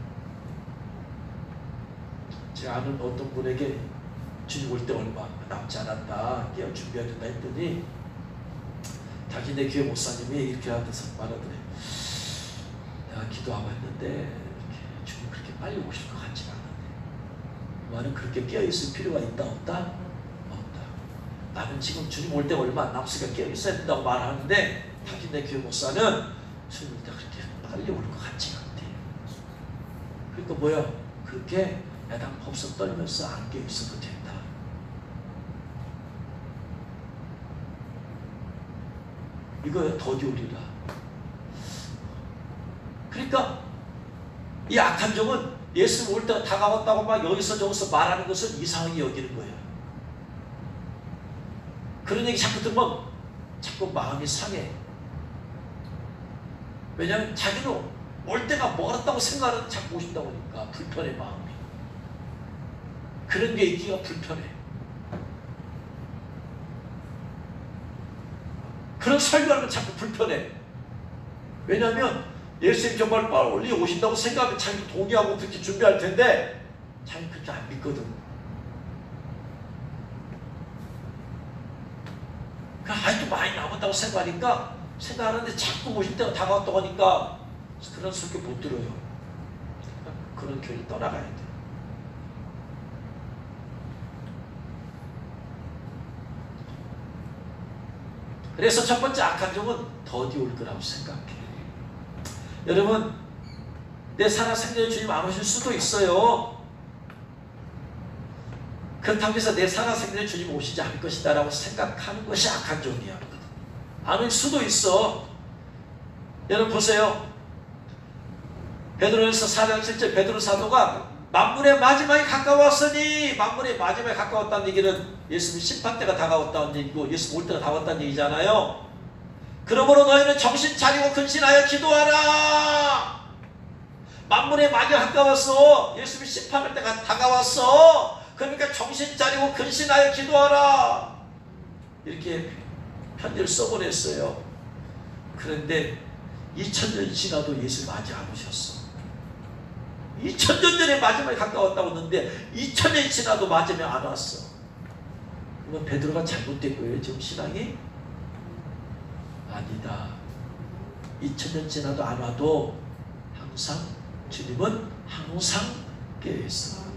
제가 아는 어떤 분에게 주님 올 때 얼마 남지 않았다, 깨어 준비해야 된다 했더니 자기네 교회 목사님이 이렇게 하면서 말하더래. 내가 기도하고 했는데 주님 그렇게 빨리 오실 것 같지가 않은데. 나는 그렇게 깨어있을 필요가 있다 없다? 없다. 나는 지금 주님 올 때 얼마 안 남았으니까 깨어있어야 된다고 말하는데 자기네 교회 목사는 주님 올 때 그렇게 빨리 올 것 같지가 않대. 그러니까 뭐야? 그렇게 야당 법석 떨면서 안 깨어있어도 된다. 이거야 더디오리라. 그러니까 이 악한 종은 예수 올 때가 다가왔다고 막 여기서 저기서 말하는 것을 이상하게 여기는 거예요. 그런 얘기 자꾸 들으면 자꾸 마음이 상해. 왜냐하면 자기는 올 때가 멀었다고 생각하는데 자꾸 오신다고 하니까 불편해, 마음이. 그런 게 있기가 불편해. 그런 설교하면 자꾸 불편해. 왜냐하면 예수님 정말 빨리 오신다고 생각하면 자기도 동의하고 그렇게 준비할 텐데 자기는 그렇게 안 믿거든. 아직도 많이 남았다고 생각하는데 자꾸 오실 때가 다가왔다고 하니까 그런 설교 못 들어요. 그런 교회를 떠나가야 돼. 그래서 첫 번째 악한 종은 더디올 거라고 생각해. 여러분, 내 살아생전에 주님 안 오실 수도 있어요. 그렇다고 해서 내 살아생전에 주님 오시지 않을 것이다 라고 생각하는 것이 악한 종이야. 안 올 수도 있어. 여러분 보세요. 베드로전서 4장 7절 베드로 사도가 만물의 마지막에 가까웠으니, 만물의 마지막에 가까웠다는 얘기는 예수님 심판때가 다가왔다는 얘기고 예수 올 때가 다가왔다는 얘기잖아요. 그러므로 너희는 정신 차리고 근신하여 기도하라. 만물의 마지막에 가까웠어. 예수님 심판할 때가 다가왔어. 그러니까 정신 차리고 근신하여 기도하라. 이렇게 편지를 써보냈어요. 그런데 2000년이 지나도 예수님 아직 안 오셨어. 2000년 전에 마지막에 가까웠다고 했는데 2000년이 지나도 마지막에 안 왔어. 그러면 베드로가 잘못된 거예요, 지금 신앙이? 아니다. 2000년 지나도 안 와도 항상 주님은 항상 깨어있어.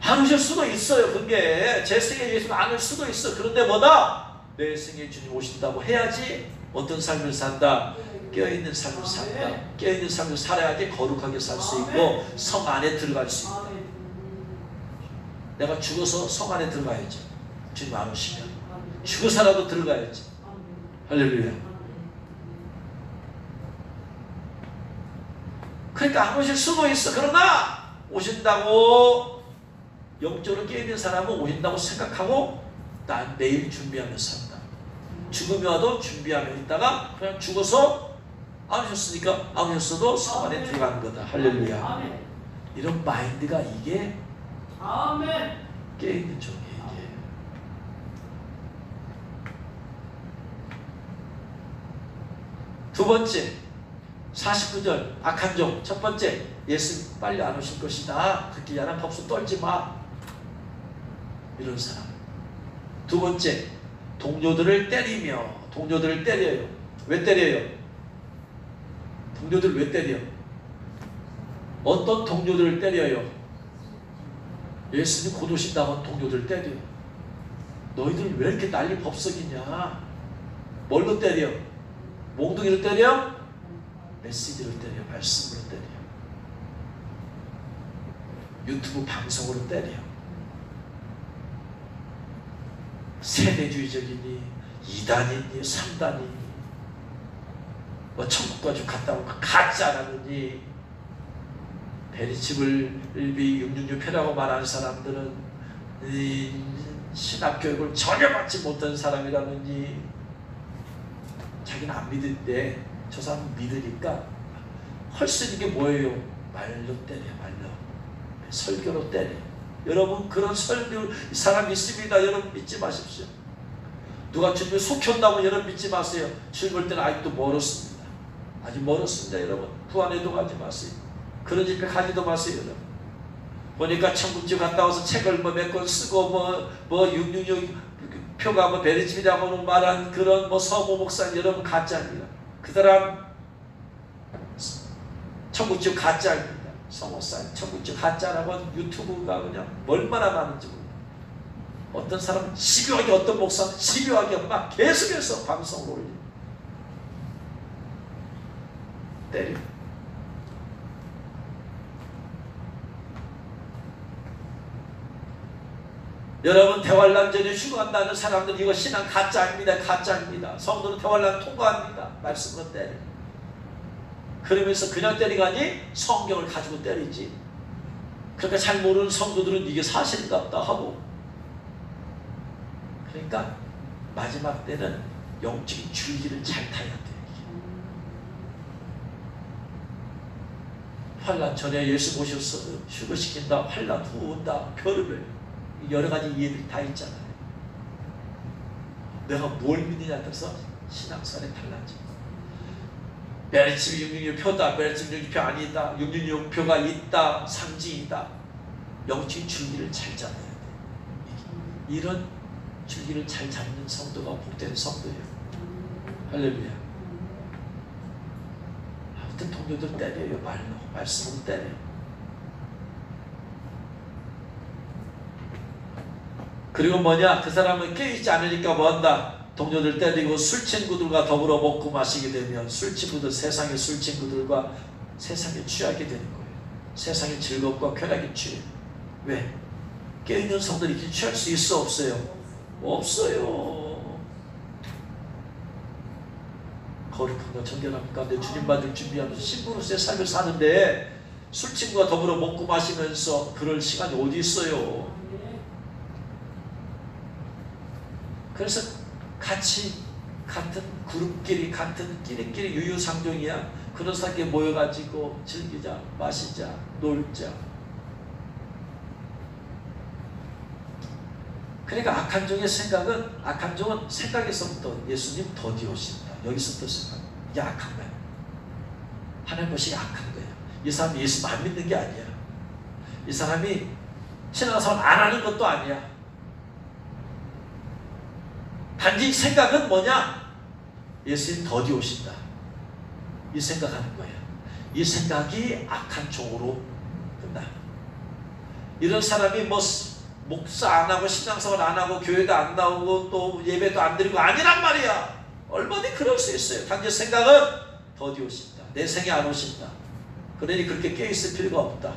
안 오실 수도 있어요. 그게 제 생에 예수님 안 올 수도 있어. 그런데 뭐다? 내 생에 주님 오신다고 해야지 어떤 삶을 산다? 깨어있는 삶을 산다. 깨어있는 삶을 살아야지 거룩하게 살 수 있고 성 안에 들어갈 수 있다. 내가 죽어서 성 안에 들어가야지. 주님 안 오시면 죽어서라도 들어가야지. 할렐루야. 그러니까 안 오실 수도 있어. 그러나 오신다고 영적으로 깨어있는 사람은 오신다고 생각하고 난 내일 준비하며 산다. 죽음이 와도 준비하며 있다가 그냥 죽어서 안 오셨으니까 안 오셨어도 성 안에 들어가는 거다. 할렐루야. 이런 마인드가 이게 깨어있는 종이에요. 이게. 두 번째 49절 악한 종. 첫 번째 예수 빨리 안 오실 것이다. 그렇게 야단 법수 떨지 마. 이런 사람. 두 번째 동료들을 때리며. 동료들을 때려요. 왜 때려요? 동료들을 왜 때려? 어떤 동료들을 때려요? 예수님 곧 오신다고 동료들을 때려요. 너희들 왜 이렇게 난리 법석이냐? 뭘로 때려? 몽둥이로 때려? 메시지로 때려. 말씀으로 때려. 유튜브 방송으로 때려. 세대주의적이니 2단이니 3단이니 뭐 천국까지 갔다 온 거 가짜라느니 베리칩을 666표라고 말하는 사람들은 이 신학교육을 전혀 받지 못한 사람이라느니 자기는 안 믿는데 저 사람은 믿으니까 할 수 있는 게 뭐예요? 말로 때려, 말로. 설교로 때려. 여러분 그런 설교 사람 있습니다. 여러분 믿지 마십시오. 누가 주님을 속였다고 여러분 믿지 마세요. 주님 볼 때는 아직도 멀었습니다. 아직 멀었습니다. 여러분 부안에도 가지 마세요. 그런 집에 가지도 마세요. 여러분 보니까 천국집 갔다 와서 책을 뭐 몇 권 쓰고 뭐 666 표가 뭐 베리집이라고 말한 그런 뭐 서모 목사님 여러분 가짜입니다. 그 사람 천국집 가짜입니다. 서목사님 천국집 가짜라고 유튜브가 그냥 얼마나 많은지 몰라요. 어떤 사람은 집요하게 어떤 목사는 집요하게 막 계속해서 방송을 올려 때려. 여러분 대환란 전에 휴거한다는 사람들 이거 신앙 가짜입니다. 가짜입니다. 성도는 대환란 통과합니다. 말씀으로 때려. 그러면서 그냥 때리가니 성경을 가지고 때리지. 그러니까 잘 모르는 성도들은 이게 사실인가 보다 하고. 그러니까 마지막 때는 영적인 줄기를 잘 타야 돼. 환란 전에 예수 모셔서 휴거시킨다. 환란 후 온다. 표를 여러 가지 이해들이 다 있잖아요. 내가 뭘 믿느냐에 따라서 신앙생활에 달라져. 베리칩 666표다. 베리칩 666표 아니다. 666표가 있다. 상징이다. 영적인 줄기를 잘 잡아야 돼. 이런 줄기를 잘 잡는 성도가 복된 성도예요. 할렐루야. 아무튼 동료들 때려요. 말로. 말씀으로 때려요. 그리고 뭐냐? 그 사람은 깨어있지 않으니까 뭐한다? 동료들 때리고 술친구들과 더불어 먹고 마시게 되면 술친구들 세상의 술친구들과 세상에 취하게 되는 거예요. 세상의 즐겁과 쾌락에 취해. 왜? 깨어있는 성들이 이렇게 취할 수 있어 없어요? 없어요. 거룩함과 정결함 가운데 주님 받을 준비하면서 신부로서의 삶을 사는데 술친구와 더불어 먹고 마시면서 그럴 시간이 어디 있어요? 그래서 같이 같은 그룹끼리 같은 끼리끼리 유유상종이야. 그런 사람끼리 모여가지고 즐기자, 마시자, 놀자. 그러니까 악한 종의 생각은 악한 종은 생각에서부터 예수님 더디 오신다. 여기서부터 생각. 이게 악한 거야. 하나님 보시기에 악한 거야. 이 사람이 예수 안 믿는 게 아니야. 이 사람이 신앙생활 안 하는 것도 아니야. 단지 생각은 뭐냐? 예수님 더디 오신다. 이 생각하는 거야. 이 생각이 악한 종으로 끝나. 이런 사람이 뭐 목사 안 하고 신앙생활 안 하고 교회도 안 나오고 또 예배도 안 드리고 아니란 말이야. 얼마든지 그럴 수 있어요. 단지 생각은 더디 오신다. 내 생에 안 오신다. 그러니 그렇게 깨어있을 필요가 없다.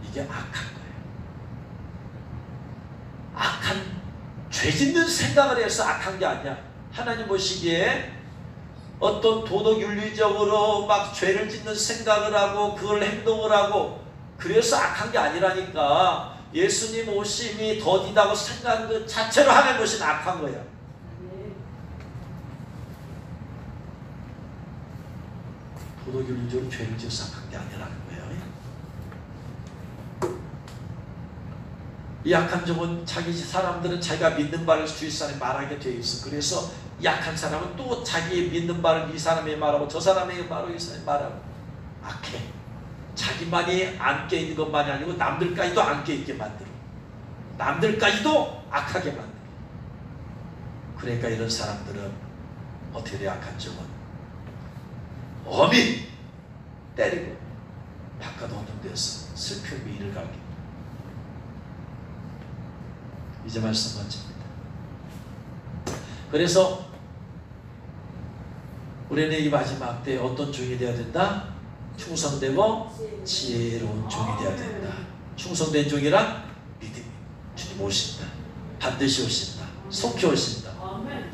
이게 악한 거예요. 악한 죄 짓는 생각을 해서 악한 게 아니야. 하나님 보시기에 어떤 도덕 윤리적으로 막 죄를 짓는 생각을 하고 그걸 행동을 하고 그래서 악한 게 아니라니까. 예수님 오심이 더디다고 생각한 것 자체로 하는 것이 악한 거야. 도덕 윤리적으로 죄를 지어서 악한 게 아니라는 거예요. 이 약한 종은 자기 사람들은 자기가 믿는 바를 주위 사람이 말하게 되어 있어. 그래서 약한 사람은 또 자기의 믿는 바를 이 사람이 말하고 저 사람에게 말하고 이 사람이 말하고 악해. 자기만이 안 깨있는 것만이 아니고 남들까지도 안 깨있게 만들어. 남들까지도 악하게 만들어. 그러니까 이런 사람들은 어떻게 돼? 약한 종은 엄히 때리고 바깥 언덕에서 슬픔이 이를 가게. 이제 말씀 번째입니다. 그래서 우리는 이 마지막 때 어떤 종이 되어야 된다? 충성되고 지혜로운 종이 되어야 된다. 충성된 종이란 믿음이 주님 오신다. 반드시 오신다. 속히 오신다.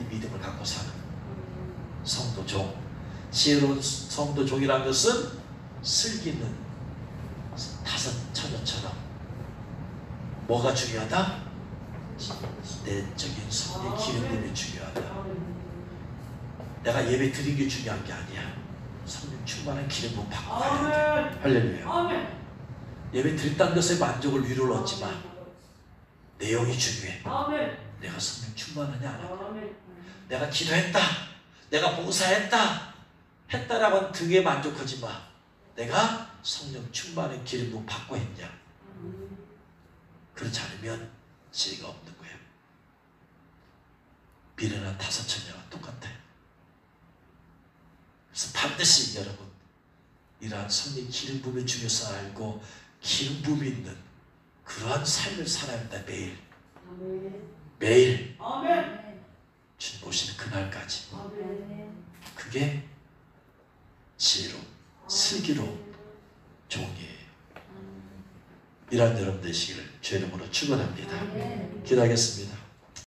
이 믿음을 갖고 사는. 종. 지혜로운 성도 종이라는 것은 슬기는 다섯 처녀처럼 뭐가 중요하다? 내적인 성의 기름 부음이 중요하다. 내가 예배 드린 게 중요한 게 아니야. 성령 충만한 기름 부음 받고 가야 돼. 할렐루야. 예배 드렸다는 것에 만족을 위로를 얻지 마. 내용이 중요해. 내가 성령 충만하냐 안 하냐. 내가 기도했다, 내가 봉사했다 했다라고 등에 만족하지 마. 내가 성령 충만한 기름 부음 받고 했냐. 그렇지 않으면 지혜가 없는 거예요. 미련한 다섯 처녀와 똑같아. 그래서 반드시 여러분 이러한 성령 기름 부음의 중요성을 알고 기름 부음이 있는 그러한 삶을 살아야 한다. 매일 매일 주님 오시는 그날까지. 그게 지혜로 슬기로 종이에요. 이런 여러분 되시기를 주의 이름으로 축원합니다. 기도하겠습니다.